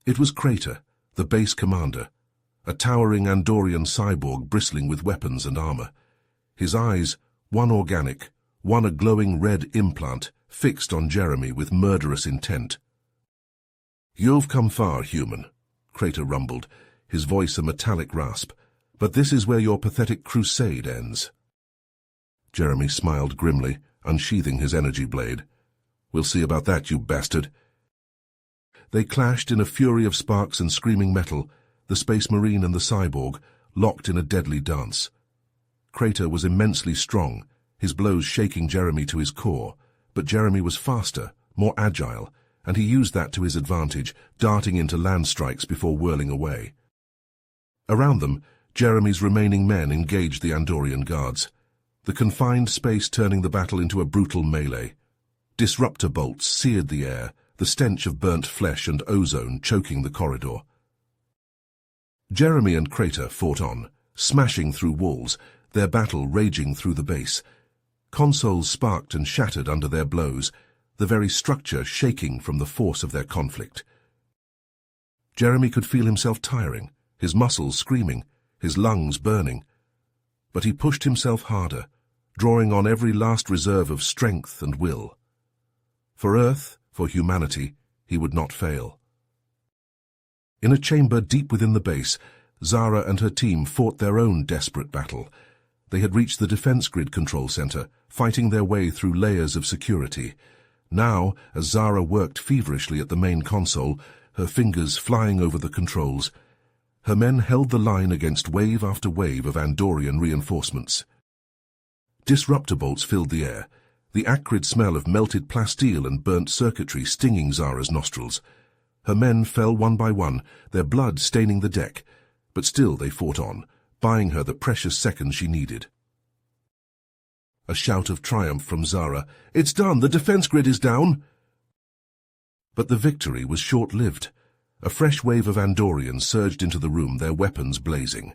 It was Crater, the base commander, a towering Andorian cyborg bristling with weapons and armor. His eyes, one organic, one a glowing red implant, fixed on Jeremy with murderous intent. "You've come far, human," Crater rumbled, his voice a metallic rasp, "but this is where your pathetic crusade ends." Jeremy smiled grimly, unsheathing his energy blade. "We'll see about that, you bastard." They clashed in a fury of sparks and screaming metal, the Space Marine and the cyborg, locked in a deadly dance. Crater was immensely strong, his blows shaking Jeremy to his core, but Jeremy was faster, more agile, and he used that to his advantage, darting into land strikes before whirling away. Around them, Jeremy's remaining men engaged the Andorian guards, the confined space turning the battle into a brutal melee. Disruptor bolts seared the air, the stench of burnt flesh and ozone choking the corridor. Jeremy and Crater fought on, smashing through walls, their battle raging through the base. Consoles sparked and shattered under their blows, the very structure shaking from the force of their conflict. Jeremy could feel himself tiring, his muscles screaming, his lungs burning. But he pushed himself harder, drawing on every last reserve of strength and will. For Earth, for humanity, he would not fail. In a chamber deep within the base, Zara and her team fought their own desperate battle. They had reached the defense grid control center, fighting their way through layers of security. Now, as Zara worked feverishly at the main console, her fingers flying over the controls, her men held the line against wave after wave of Andorian reinforcements. Disruptor bolts filled the air, the acrid smell of melted plasteel and burnt circuitry stinging Zara's nostrils. Her men fell one by one, their blood staining the deck, but still they fought on, buying her the precious seconds she needed. A shout of triumph from Zara. "It's done! The defense grid is down!" But the victory was short-lived. A fresh wave of Andorians surged into the room, their weapons blazing.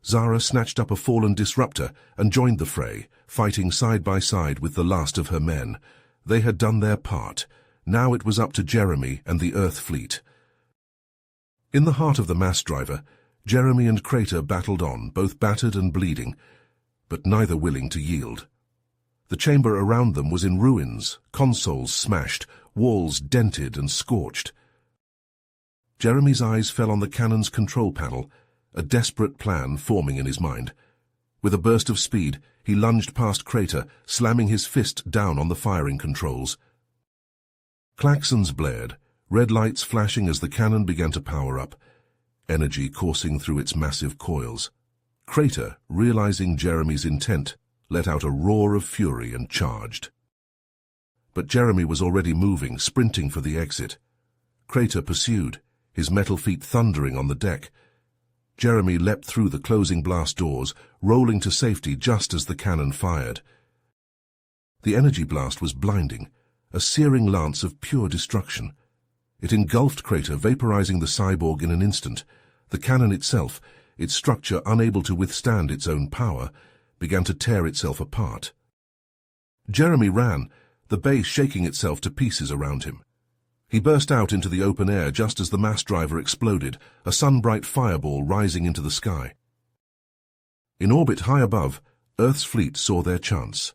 Zara snatched up a fallen disruptor and joined the fray, fighting side by side with the last of her men. They had done their part. Now it was up to Jeremy and the Earth fleet. In the heart of the mass driver, Jeremy and Crater battled on, both battered and bleeding, but neither willing to yield. The chamber around them was in ruins, consoles smashed, walls dented and scorched. Jeremy's eyes fell on the cannon's control panel, a desperate plan forming in his mind. With a burst of speed, he lunged past Crater, slamming his fist down on the firing controls. Klaxons blared, red lights flashing as the cannon began to power up, energy coursing through its massive coils. Crater, realizing Jeremy's intent, let out a roar of fury and charged. But Jeremy was already moving, sprinting for the exit. Crater pursued, his metal feet thundering on the deck. Jeremy leapt through the closing blast doors, rolling to safety just as the cannon fired. The energy blast was blinding, a searing lance of pure destruction. It engulfed Crater, vaporizing the cyborg in an instant. The cannon itself, its structure unable to withstand its own power, began to tear itself apart. Jeremy ran, the base shaking itself to pieces around him. He burst out into the open air just as the mass driver exploded, a sun-bright fireball rising into the sky. In orbit high above, Earth's fleet saw their chance.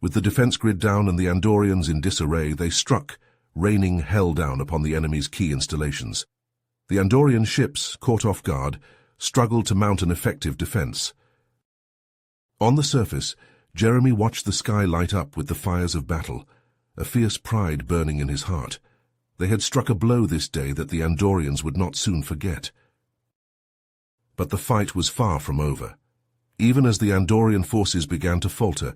With the defense grid down and the Andorians in disarray, they struck, raining hell down upon the enemy's key installations. The Andorian ships, caught off guard, struggled to mount an effective defense. On the surface, Jeremy watched the sky light up with the fires of battle, a fierce pride burning in his heart. They had struck a blow this day that the Andorians would not soon forget. But the fight was far from over. Even as the Andorian forces began to falter,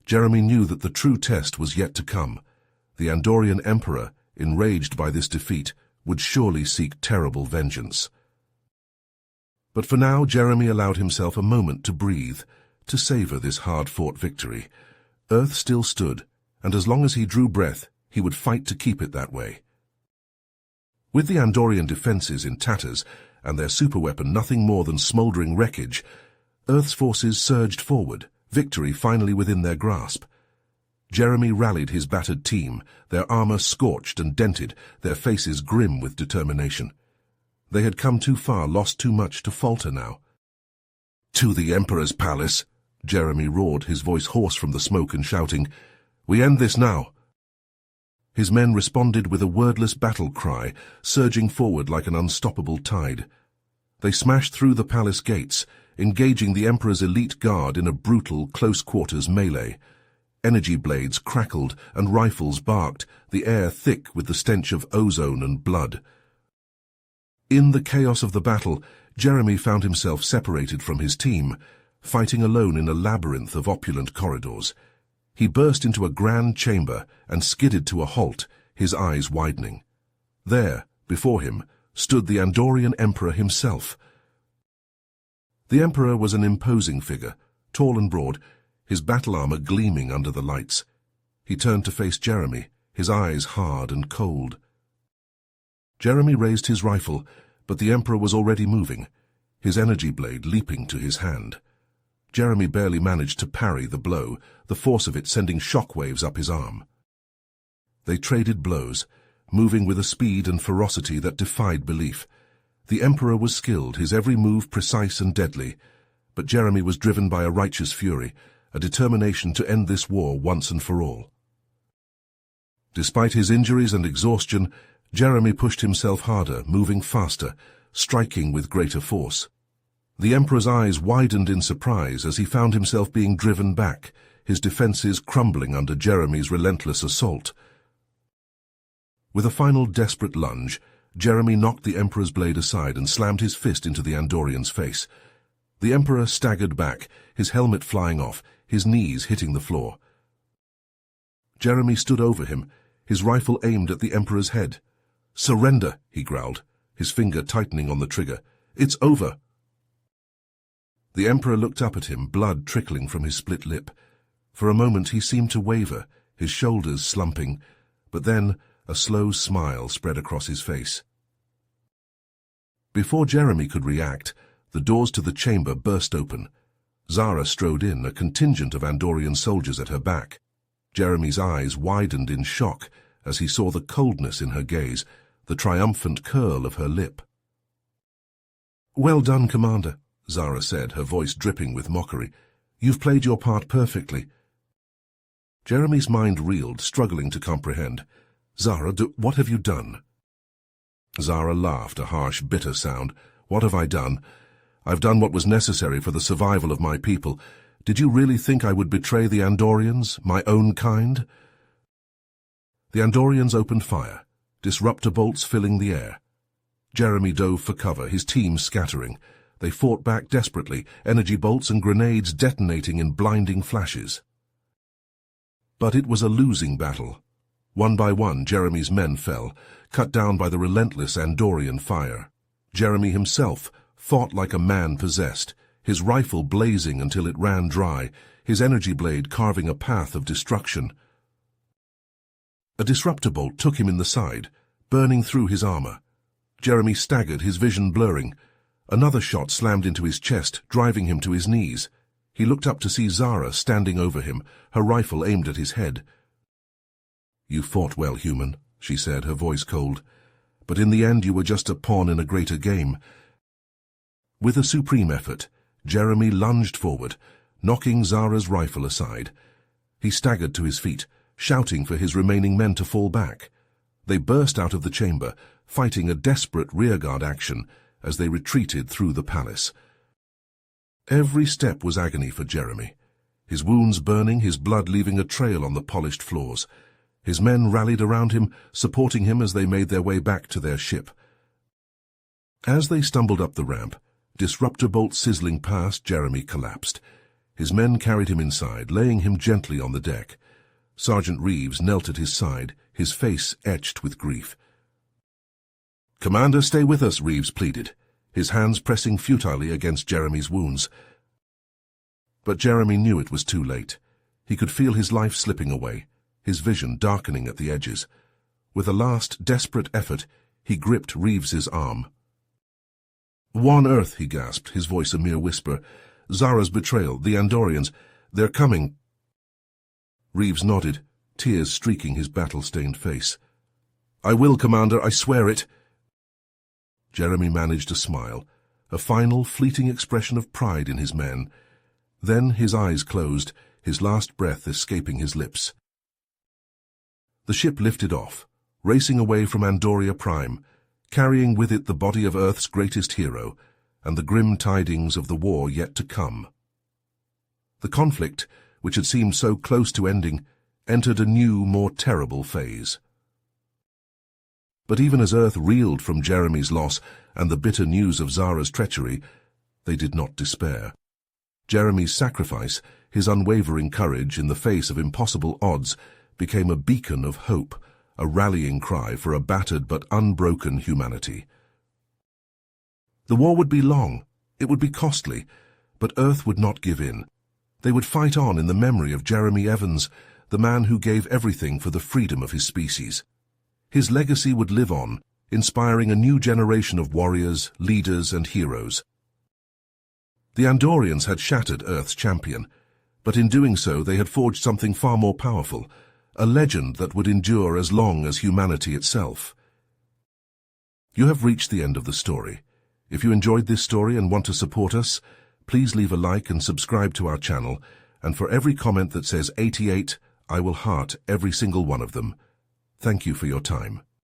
Jeremy knew that the true test was yet to come. The Andorian Emperor, enraged by this defeat, would surely seek terrible vengeance. But for now, Jeremy allowed himself a moment to breathe, to savor this hard-fought victory. Earth still stood, and as long as he drew breath, he would fight to keep it that way. With the Andorian defenses in tatters and their superweapon nothing more than smoldering wreckage, Earth's forces surged forward, victory finally within their grasp. Jeremy rallied his battered team, their armor scorched and dented, their faces grim with determination. They had come too far, lost too much to falter now. "To the Emperor's palace!" Jeremy roared, his voice hoarse from the smoke and shouting. "We end this now!" His men responded with a wordless battle cry, surging forward like an unstoppable tide. They smashed through the palace gates, engaging the Emperor's elite guard in a brutal, close-quarters melee. Energy blades crackled and rifles barked, the air thick with the stench of ozone and blood. In the chaos of the battle, Jeremy found himself separated from his team, fighting alone in a labyrinth of opulent corridors. He burst into a grand chamber and skidded to a halt, his eyes widening. There, before him, stood the Andorian Emperor himself. The Emperor was an imposing figure, tall and broad, his battle armor gleaming under the lights. He turned to face Jeremy, his eyes hard and cold. Jeremy raised his rifle, but the Emperor was already moving, his energy blade leaping to his hand. Jeremy barely managed to parry the blow, the force of it sending shockwaves up his arm. They traded blows, moving with a speed and ferocity that defied belief. The Emperor was skilled, his every move precise and deadly, but Jeremy was driven by a righteous fury, a determination to end this war once and for all. Despite his injuries and exhaustion, Jeremy pushed himself harder, moving faster, striking with greater force. The Emperor's eyes widened in surprise as he found himself being driven back, his defenses crumbling under Jeremy's relentless assault. With a final desperate lunge, Jeremy knocked the Emperor's blade aside and slammed his fist into the Andorian's face. The Emperor staggered back, his helmet flying off, his knees hitting the floor. Jeremy stood over him, his rifle aimed at the Emperor's head. "Surrender," he growled, his finger tightening on the trigger. "It's over." The Emperor looked up at him, blood trickling from his split lip. For a moment he seemed to waver, his shoulders slumping, but then, A slow smile spread across his face. Before Jeremy could react, the doors to the chamber burst open. Zara strode in, a contingent of Andorian soldiers at her back. Jeremy's eyes widened in shock as he saw the coldness in her gaze, the triumphant curl of her lip. "Well done, Commander," Zara said, her voice dripping with mockery. "You've played your part perfectly." Jeremy's mind reeled, struggling to comprehend. "Zara, what have you done?" Zara laughed, a harsh, bitter sound. "What have I done? I've done what was necessary for the survival of my people. Did you really think I would betray the Andorians, my own kind?" The Andorians opened fire, disruptor bolts filling the air. Jeremy dove for cover, his team scattering. They fought back desperately, energy bolts and grenades detonating in blinding flashes. But it was a losing battle. One by one, Jeremy's men fell, cut down by the relentless Andorian fire. Jeremy himself fought like a man possessed, his rifle blazing until it ran dry, his energy blade carving a path of destruction. A disruptor bolt took him in the side, burning through his armor. Jeremy staggered, his vision blurring. Another shot slammed into his chest, driving him to his knees. He looked up to see Zara standing over him, her rifle aimed at his head. "You fought well, human," she said, her voice cold. "But in the end you were just a pawn in a greater game." With a supreme effort, Jeremy lunged forward, knocking Zara's rifle aside. He staggered to his feet, shouting for his remaining men to fall back. They burst out of the chamber, fighting a desperate rearguard action as they retreated through the palace. Every step was agony for Jeremy, his wounds burning, his blood leaving a trail on the polished floors. His men rallied around him, supporting him as they made their way back to their ship. As they stumbled up the ramp, disruptor bolts sizzling past, Jeremy collapsed. His men carried him inside, laying him gently on the deck. Sergeant Reeves knelt at his side, his face etched with grief. "Commander, stay with us," Reeves pleaded, his hands pressing futilely against Jeremy's wounds. But Jeremy knew it was too late. He could feel his life slipping away, his vision darkening at the edges. With a last, desperate effort, he gripped Reeves's arm. "One Earth," he gasped, his voice a mere whisper. "Zara's betrayal, the Andorians, they're coming." Reeves nodded, tears streaking his battle-stained face. "I will, Commander, I swear it." Jeremy managed a smile, a final, fleeting expression of pride in his men. Then his eyes closed, his last breath escaping his lips. The ship lifted off, racing away from Andoria Prime, carrying with it the body of Earth's greatest hero and the grim tidings of the war yet to come. The conflict, which had seemed so close to ending, entered a new, more terrible phase. But even as Earth reeled from Jeremy's loss and the bitter news of Zara's treachery, they did not despair. Jeremy's sacrifice, his unwavering courage in the face of impossible odds, became a beacon of hope, a rallying cry for a battered but unbroken humanity. The war would be long, it would be costly, but Earth would not give in. They would fight on in the memory of Jeremy Evans, the man who gave everything for the freedom of his species. His legacy would live on, inspiring a new generation of warriors, leaders, and heroes. The Andorians had shattered Earth's champion, but in doing so they had forged something far more powerful, a legend that would endure as long as humanity itself. You have reached the end of the story. If you enjoyed this story and want to support us, please leave a like and subscribe to our channel, and for every comment that says 88, I will heart every single one of them. Thank you for your time.